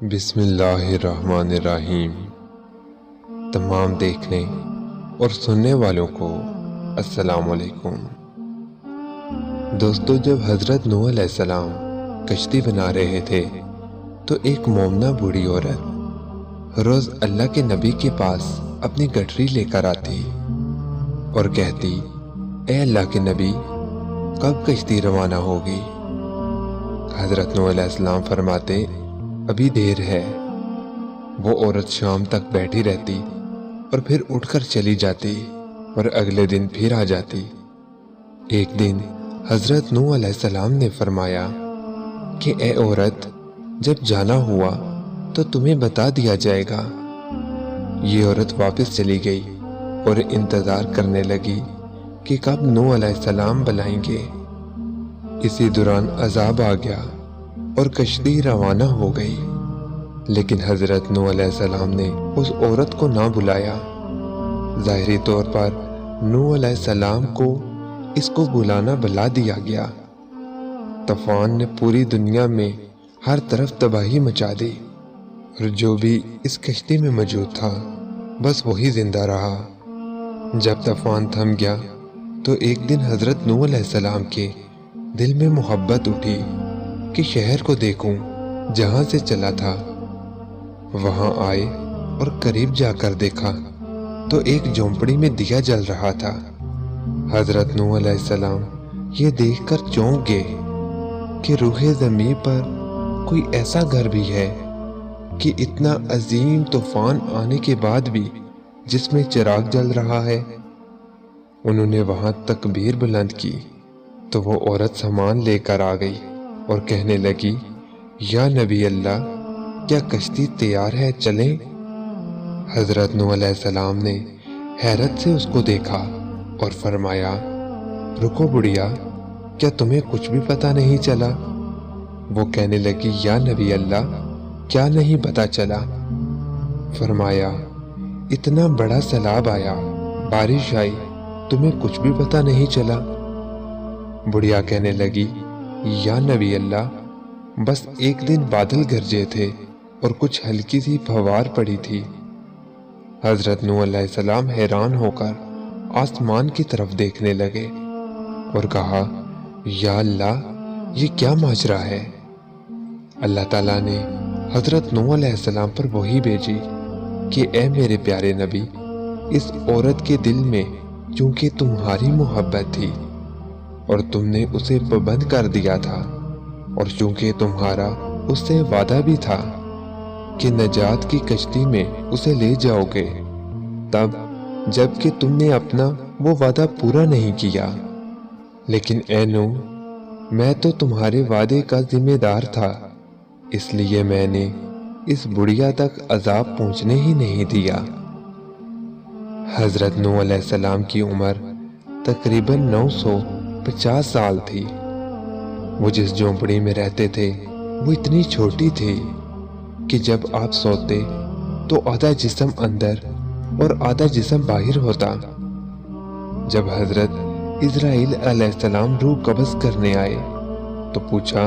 بسم اللہ الرحمن الرحیم۔ تمام دیکھنے اور سننے والوں کو السلام علیکم۔ دوستو، جب حضرت نوح علیہ السلام کشتی بنا رہے تھے تو ایک مومنہ بوڑھی عورت روز اللہ کے نبی کے پاس اپنی گٹری لے کر آتی اور کہتی، اے اللہ کے نبی، کب کشتی روانہ ہوگی؟ حضرت نوح علیہ السلام فرماتے، ابھی دیر ہے۔ وہ عورت شام تک بیٹھی رہتی اور پھر اٹھ کر چلی جاتی اور اگلے دن پھر آ جاتی۔ ایک دن حضرت نوح علیہ السلام نے فرمایا کہ اے عورت، جب جانا ہوا تو تمہیں بتا دیا جائے گا۔ یہ عورت واپس چلی گئی اور انتظار کرنے لگی کہ کب نوح علیہ السلام بلائیں گے۔ اسی دوران عذاب آ گیا اور کشتی روانہ ہو گئی، لیکن حضرت نوح علیہ السلام نے اس عورت کو نہ بلایا۔ ظاہری طور پر نوح علیہ السلام کو اس کو بلانا بلا دیا گیا۔ طوفان نے پوری دنیا میں ہر طرف تباہی مچا دی، اور جو بھی اس کشتی میں موجود تھا بس وہی زندہ رہا۔ جب طوفان تھم گیا تو ایک دن حضرت نوح علیہ السلام کے دل میں محبت اٹھی کہ شہر کو دیکھوں جہاں سے چلا تھا۔ وہاں آئے اور قریب جا کر دیکھا تو ایک جھونپڑی میں دیا جل رہا تھا۔ حضرت نوح علیہ السلام یہ دیکھ کر چونک گئے کہ روح زمین پر کوئی ایسا گھر بھی ہے کہ اتنا عظیم طوفان آنے کے بعد بھی جس میں چراغ جل رہا ہے۔ انہوں نے وہاں تکبیر بلند کی تو وہ عورت سامان لے کر آ گئی اور کہنے لگی، یا نبی اللہ، کیا کشتی تیار ہے، چلیں؟ حضرت نوح علیہ السلام نے حیرت سے اس کو دیکھا اور فرمایا، رکو بڑھیا، کیا تمہیں کچھ بھی پتہ نہیں چلا؟ وہ کہنے لگی، یا نبی اللہ، کیا نہیں پتہ چلا؟ فرمایا، اتنا بڑا سیلاب آیا، بارش آئی، تمہیں کچھ بھی پتہ نہیں چلا؟ بڑھیا کہنے لگی، یا نبی اللہ، بس ایک دن بادل گرجے تھے اور کچھ ہلکی سی پھوار پڑی تھی۔ حضرت نوح علیہ السلام حیران ہو کر آسمان کی طرف دیکھنے لگے اور کہا، یا اللہ، یہ کیا ماجرا ہے؟ اللہ تعالیٰ نے حضرت نوح علیہ السلام پر وحی بھیجی کہ اے میرے پیارے نبی، اس عورت کے دل میں چونکہ تمہاری محبت تھی اور تم نے اسے پابند کر دیا تھا، اور چونکہ تمہارا اس سے وعدہ بھی تھا کہ نجات کی کشتی میں اسے لے جاؤ گے، تب جب کہ تم نے اپنا وہ وعدہ پورا نہیں کیا۔ لیکن اے نوح، میں تو تمہارے وعدے کا ذمہ دار تھا، اس لیے میں نے اس بڑھیا تک عذاب پہنچنے ہی نہیں دیا۔ حضرت نوح علیہ السلام کی عمر تقریباً 950 سال تھی۔ وہ جس جھونپڑی میں رہتے تھے وہ اتنی چھوٹی تھی کہ جب آپ سوتے تو آدھا جسم اندر اور آدھا جسم باہر ہوتا۔ جب حضرت اسرائیل علیہ السلام روح قبض کرنے آئے تو پوچھا،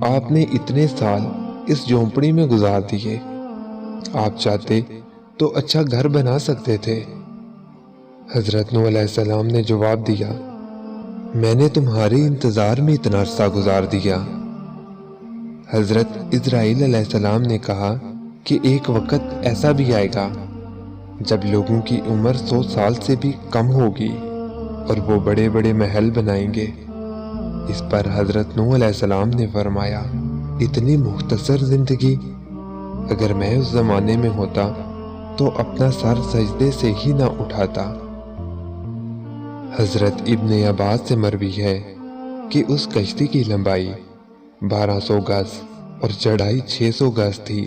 آپ نے اتنے سال اس جھونپڑی میں گزار دیے، آپ چاہتے تو اچھا گھر بنا سکتے تھے۔ حضرت نوح علیہ السلام نے جواب دیا، میں نے تمہارے انتظار میں اتنا عرصہ گزار دیا۔ حضرت اسرائیل علیہ السلام نے کہا کہ ایک وقت ایسا بھی آئے گا جب لوگوں کی عمر 100 سال سے بھی کم ہوگی اور وہ بڑے بڑے محل بنائیں گے۔ اس پر حضرت نوح علیہ السلام نے فرمایا، اتنی مختصر زندگی! اگر میں اس زمانے میں ہوتا تو اپنا سر سجدے سے ہی نہ اٹھاتا۔ حضرت ابن عباس سے مروی ہے کہ اس کشتی کی لمبائی 1200 گز اور چڑھائی 600 گز تھی۔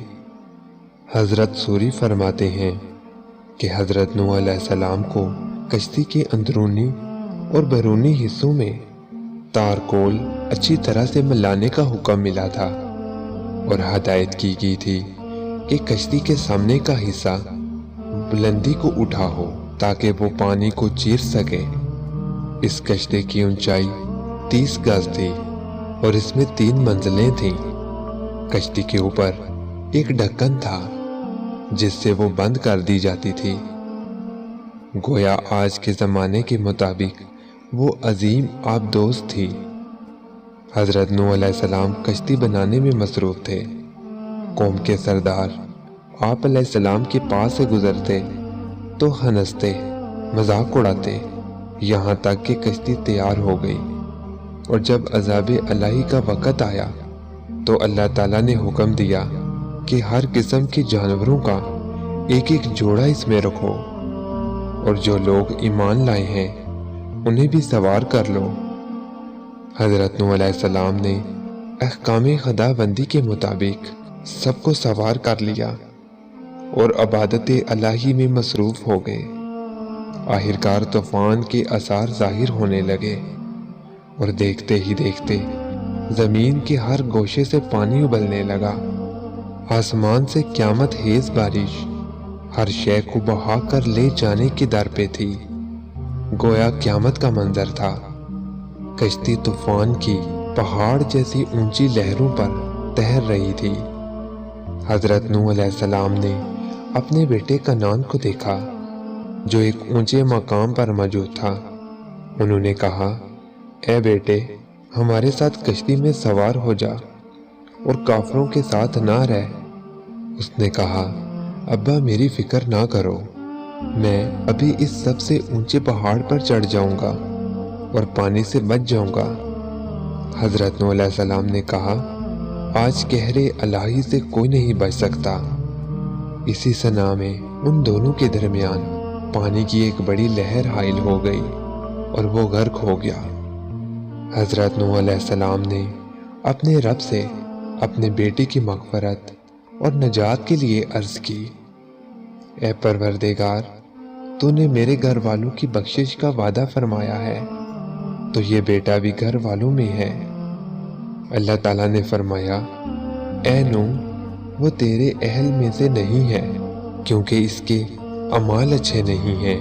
حضرت سوری فرماتے ہیں کہ حضرت نوح علیہ السلام کو کشتی کے اندرونی اور بیرونی حصوں میں تارکول اچھی طرح سے ملانے کا حکم ملا تھا، اور ہدایت کی گئی تھی کہ کشتی کے سامنے کا حصہ بلندی کو اٹھا ہو تاکہ وہ پانی کو چیر سکے۔ اس کشتی کی اونچائی 30 گز تھی اور اس میں 3 منزلیں تھیں۔ کشتی کے اوپر ایک ڈھکن تھا جس سے وہ بند کر دی جاتی تھی۔ گویا آج کے زمانے کے مطابق وہ عظیم آبدوز تھی۔ حضرت نوح علیہ السلام کشتی بنانے میں مصروف تھے۔ قوم کے سردار آپ علیہ السلام کے پاس سے گزرتے تو ہنستے، مذاق اڑاتے، یہاں تک کہ کشتی تیار ہو گئی، اور جب عذاب الہی کا وقت آیا تو اللہ تعالیٰ نے حکم دیا کہ ہر قسم کے جانوروں کا ایک ایک جوڑا اس میں رکھو، اور جو لوگ ایمان لائے ہیں انہیں بھی سوار کر لو۔ حضرت نوح علیہ السلام نے احکام خدا بندی کے مطابق سب کو سوار کر لیا اور عبادت الہی میں مصروف ہو گئے۔ آخرکار طوفان کے آثار ظاہر ہونے لگے، اور دیکھتے ہی دیکھتے زمین کے ہر گوشے سے پانی ابلنے لگا۔ آسمان سے قیامت خیز بارش ہر شے کو بہا کر لے جانے کے در پہ تھی۔ گویا قیامت کا منظر تھا۔ کشتی طوفان کی پہاڑ جیسی اونچی لہروں پر تیر رہی تھی۔ حضرت نوح علیہ السلام نے اپنے بیٹے کنعان کو دیکھا جو ایک اونچے مقام پر موجود تھا۔ انہوں نے کہا، اے بیٹے، ہمارے ساتھ کشتی میں سوار ہو جا اور کافروں کے ساتھ نہ رہ۔ اس نے کہا، ابا میری فکر نہ کرو، میں ابھی اس سب سے اونچے پہاڑ پر چڑھ جاؤں گا اور پانی سے بچ جاؤں گا۔ حضرت نوح علیہ السلام نے کہا، آج قہر الہی سے کوئی نہیں بچ سکتا۔ اسی ثنا میں ان دونوں کے درمیان پانی کی ایک بڑی لہر حائل ہو گئی اور وہ غرق ہو گیا۔ حضرت نوح علیہ السلام نے اپنے رب سے اپنے بیٹے کی مغفرت اور نجات کے لیے عرض کی، اے پروردگار، تو نے میرے گھر والوں کی بخشش کا وعدہ فرمایا ہے، تو یہ بیٹا بھی گھر والوں میں ہے۔ اللہ تعالیٰ نے فرمایا، اے نوح، وہ تیرے اہل میں سے نہیں ہے کیونکہ اس کے اعمال اچھے نہیں ہیں۔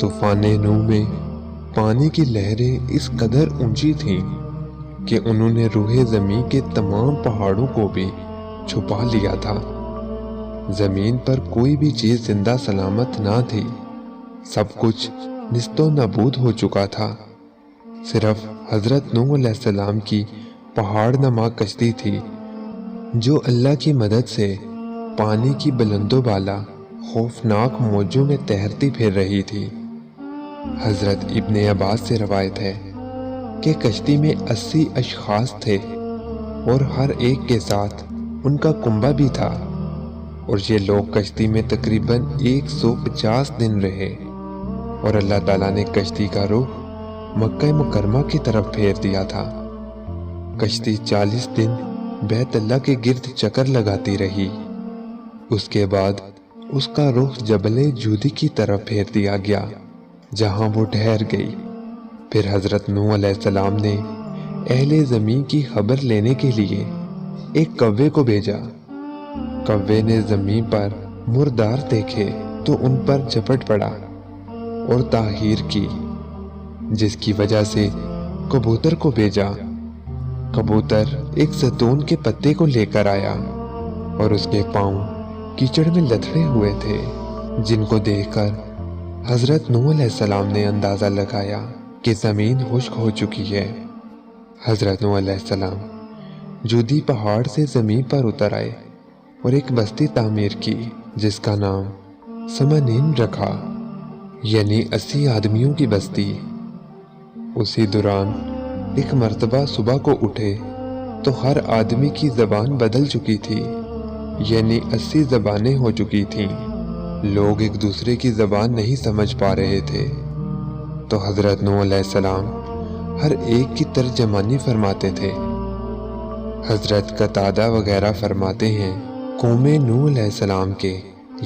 طوفان نوح میں پانی کی لہریں اس قدر اونچی تھیں کہ انہوں نے روح زمین کے تمام پہاڑوں کو بھی چھپا لیا تھا۔ زمین پر کوئی بھی چیز زندہ سلامت نہ تھی، سب کچھ نیست و نابود ہو چکا تھا۔ صرف حضرت نوح علیہ السلام کی پہاڑ نما کشتی تھی جو اللہ کی مدد سے پانی کی بلند و بالا خوفناک موجوں میں تیرتی پھر رہی تھی۔ حضرت ابن عباس سے روایت ہے کہ کشتی میں 80 اشخاص تھے اور ہر ایک کے ساتھ ان کا کنبہ بھی تھا، اور یہ لوگ کشتی میں تقریباً 150 دن رہے، اور اللہ تعالیٰ نے کشتی کا رخ مکہ مکرمہ کی طرف پھیر دیا تھا۔ کشتی 40 دن بیت اللہ کے گرد چکر لگاتی رہی۔ اس کے بعد اس کا رخ جبل جودی کی طرف پھیر دیا گیا جہاں وہ ٹھہر گئی۔ پھر حضرت نوح علیہ السلام نے اہل زمین کی خبر لینے کے لیے ایک کوے کو بھیجا۔ کوے نے زمین پر مردار دیکھے تو ان پر جھپٹ پڑا اور تاخیر کی، جس کی وجہ سے کبوتر کو بھیجا۔ کبوتر ایک زیتون کے پتے کو لے کر آیا اور اس کے پاؤں کیچڑ میں لتڑے ہوئے تھے، جن کو دیکھ کر حضرت نوح علیہ السلام نے اندازہ لگایا کہ زمین خشک ہو چکی ہے۔ حضرت نوح علیہ السلام جودی پہاڑ سے زمین پر اتر آئے اور ایک بستی تعمیر کی جس کا نام سمنین رکھا، یعنی 80 آدمیوں کی بستی۔ اسی دوران ایک مرتبہ صبح کو اٹھے تو ہر آدمی کی زبان بدل چکی تھی، یعنی 80 زبانیں ہو چکی تھیں۔ لوگ ایک دوسرے کی زبان نہیں سمجھ پا رہے تھے، تو حضرت نوح علیہ السلام ہر ایک کی ترجمانی فرماتے تھے۔ حضرت قتادہ وغیرہ فرماتے ہیں، قوم نوح علیہ السلام کے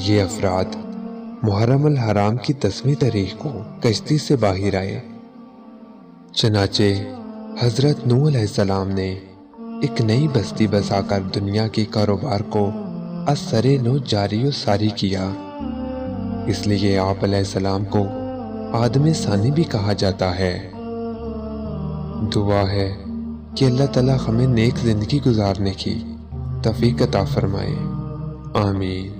یہ افراد محرم الحرام کی 10ویں تاریخ کو کشتی سے باہر آئے۔ چنانچہ حضرت نوح علیہ السلام نے ایک نئی بستی بسا کر دنیا کے کاروبار کو از سر نو جاری و ساری کیا۔ اس لیے آپ علیہ السلام کو آدم ثانی بھی کہا جاتا ہے۔ دعا ہے کہ اللہ تعالیٰ ہمیں نیک زندگی گزارنے کی توفیق عطا فرمائے، آمین۔